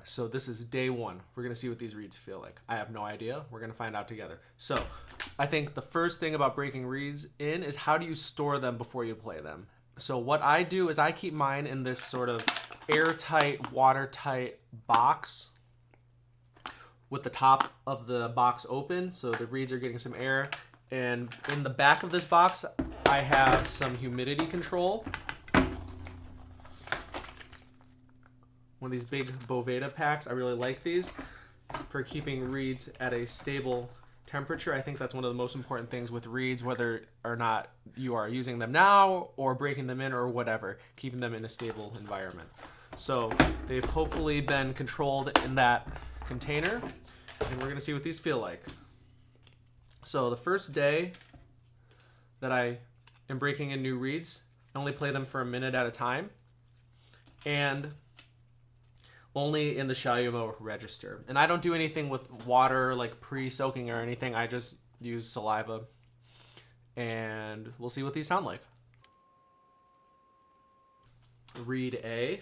so this is day one. We're going to see what these reeds feel like. I have no idea. We're going to find out together. So I think the first thing about breaking reeds in is how do you store them before you play them? So what I do is I keep mine in this sort of airtight, watertight box with the top of the box open, so the reeds are getting some air. And in the back of this box, I have some humidity control. One of these big Boveda packs. I really like these for keeping reeds at a stable temperature. I think that's one of the most important things with reeds, whether or not you are using them now or breaking them in or whatever, keeping them in a stable environment. So they've hopefully been controlled in that container, and we're gonna see what these feel like. So the first day that I am breaking in new reeds, I only play them for a minute at a time, and only in the Xiaoyumo register. And I don't do anything with water, like pre-soaking or anything. I just use saliva. And we'll see what these sound like. Reed A.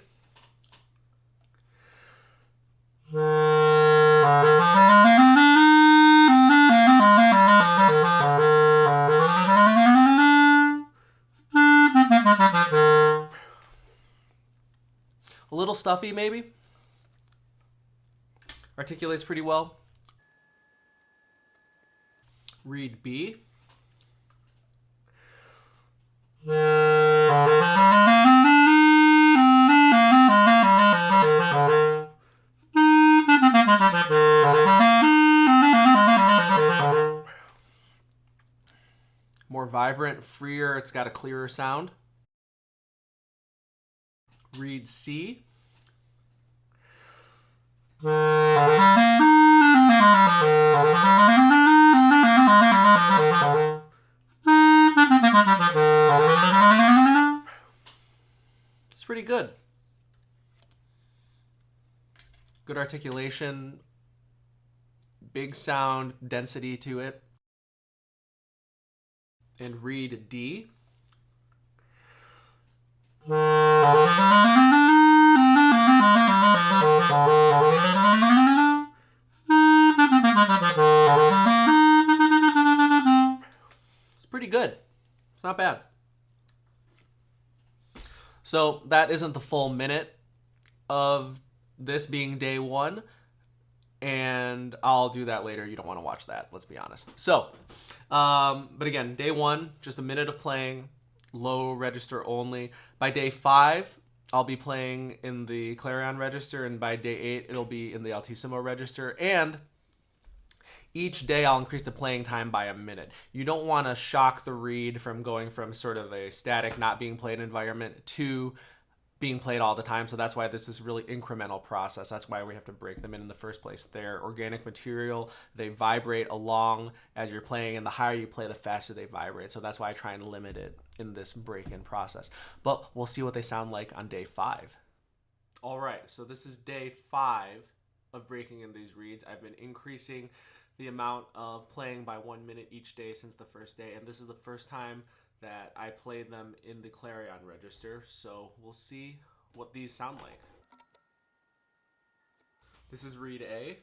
A little stuffy, maybe. Articulates pretty well. Reed B. More vibrant, freer, it's got a clearer sound. Reed C. It's pretty good. Good articulation, big sound, density to it. And reed D. It's pretty good. It's not bad. So that isn't the full minute of this being day one, and I'll do that later. You don't want to watch that, let's be honest. So, but again, day one, just a minute of playing, low register only. By day 5, I'll be playing in the Clarion register, and by day 8, it'll be in the Altissimo register, and each day I'll increase the playing time by a minute. You don't want to shock the reed from going from sort of a static, not being played environment to being played all the time. So that's why this is really incremental process. That's why we have to break them in the first place. They're organic material. They vibrate along as you're playing, and the higher you play, the faster they vibrate. So that's why I try and limit it in this break-in process. But we'll see what they sound like on day 5. All right, so this is day 5 of breaking in these reeds. I've been increasing the amount of playing by 1 minute each day since the first day, and this is the first time that I played them in the Clarion register, so we'll see what these sound like. This is reed A.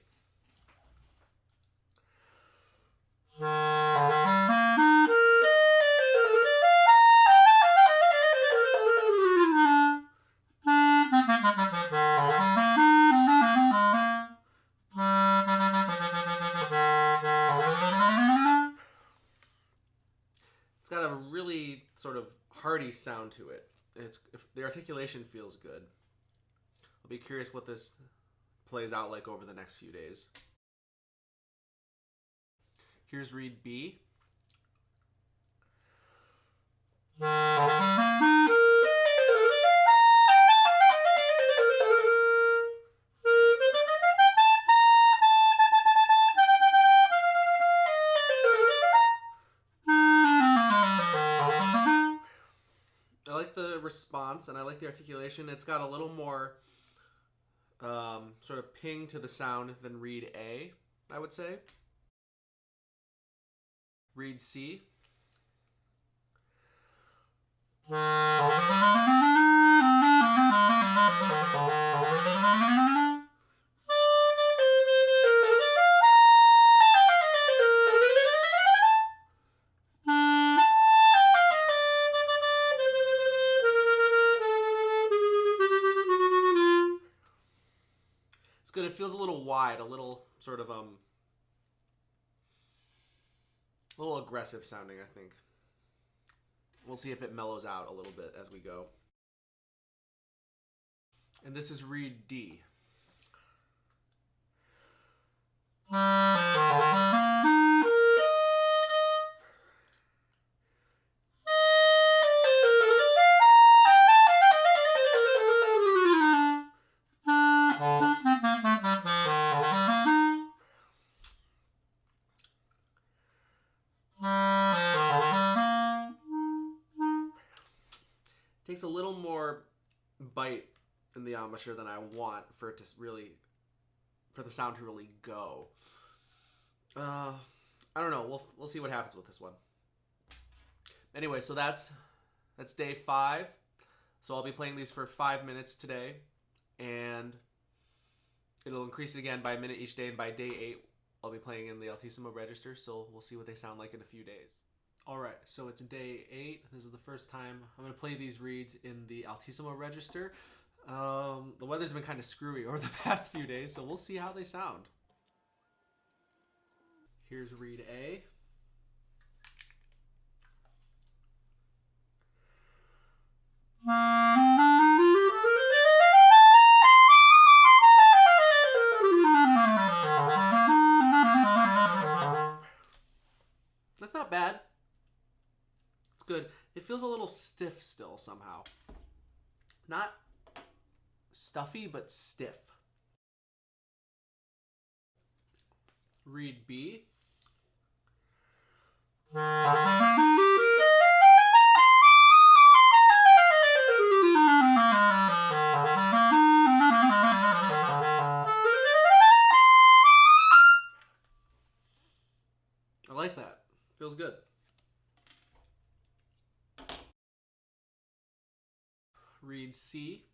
It's got a really sort of hearty sound to it. The articulation feels good. I'll be curious what this plays out like over the next few days. Here's reed B. I like the response and I like the articulation. It's got a little more sort of ping to the sound than reed A, I would say. Reed C. good. It feels a little wide, a little sort of a little aggressive sounding, I think. We'll see if it mellows out a little bit as we go. And this is reed D. Takes a little more bite in the embouchure than I want for it to really, for the sound to really go. I don't know. We'll see what happens with this one. Anyway, so that's day 5. So I'll be playing these for 5 minutes today, and it'll increase again by a minute each day. And by day 8, I'll be playing in the altissimo register. So we'll see what they sound like in a few days. All right, so it's day 8. This is the first time I'm going to play these reeds in the altissimo register. The weather's been kind of screwy over the past few days, so we'll see how they sound. Here's reed A. That's not bad. It's good. It feels a little stiff still somehow. Not stuffy, but stiff. Reed B. I like that. Feels good. Reed C.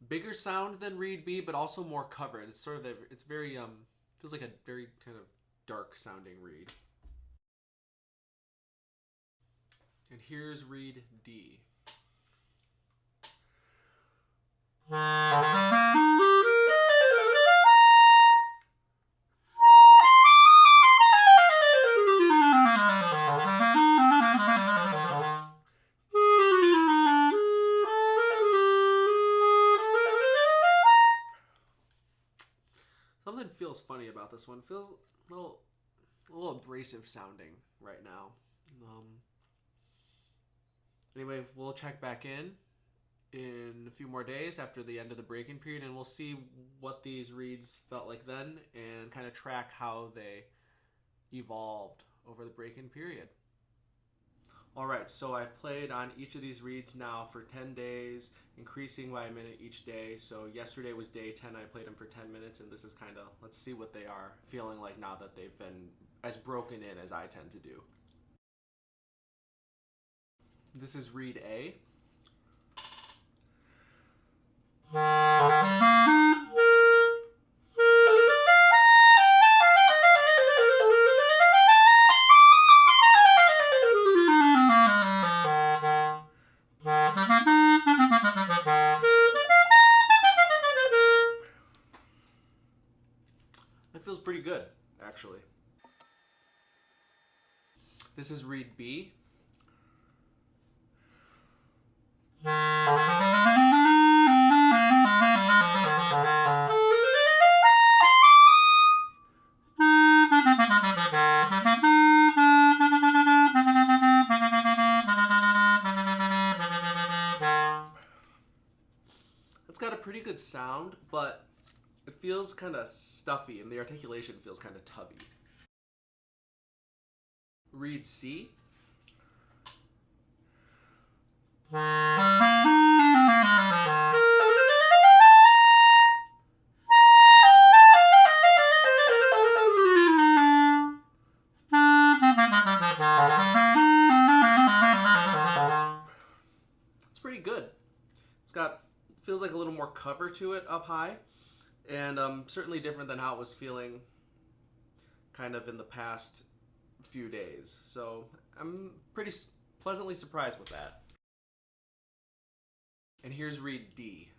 Bigger sound than reed B, but also more covered. It's sort of it's very feels like a very kind of dark sounding reed. And here's reed D. Something feels funny about this one. It feels a little abrasive sounding right now. Anyway, we'll check back in a few more days after the end of the break-in period, and we'll see what these reeds felt like then and kind of track how they evolved over the break-in period. All right, so I've played on each of these reeds now for 10 days, increasing by a minute each day. So yesterday was day 10. I played them for 10 minutes, and this is kind of, let's see what they are feeling like now that they've been as broken in as I tend to do. This is reed A. That feels pretty good, actually. This is reed B. It's got a pretty good sound, but it feels kind of stuffy, and the articulation feels kind of tubby. Reed C. It's pretty good. Feels like a little more cover to it up high, and certainly different than how it was feeling kind of in the past few days. So I'm pretty pleasantly surprised with that. And here's reed D.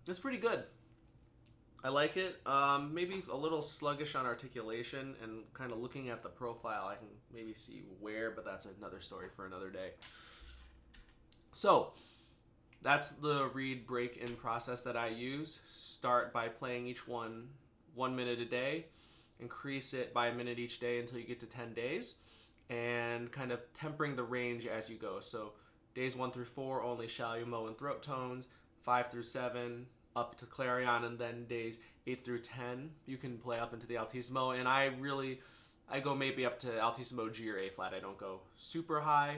It's pretty good. I like it. Maybe a little sluggish on articulation, and kind of looking at the profile, I can maybe see where, but that's another story for another day. So that's the reed break-in process that I use. Start by playing each one 1 minute a day, increase it by a minute each day until you get to 10 days, and kind of tempering the range as you go. So days 1 through 4 only chalumeau and throat tones, 5 through 7 up to clarion, and then days 8 through 10 you can play up into the altissimo. And I go maybe up to altissimo G or A flat. I don't go super high,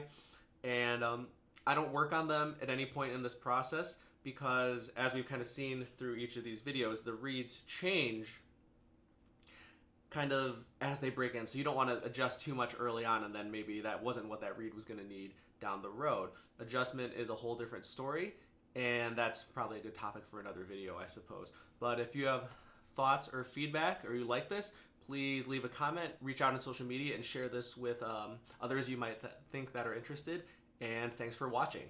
and I don't work on them at any point in this process, because as we've kind of seen through each of these videos, the reeds change kind of as they break in. So you don't want to adjust too much early on, and then maybe that wasn't what that reed was going to need down the road. Adjustment is a whole different story, and that's probably a good topic for another video, I suppose. But if you have thoughts or feedback, or you like this, please leave a comment, reach out on social media, and share this with others you might think that are interested. And thanks for watching.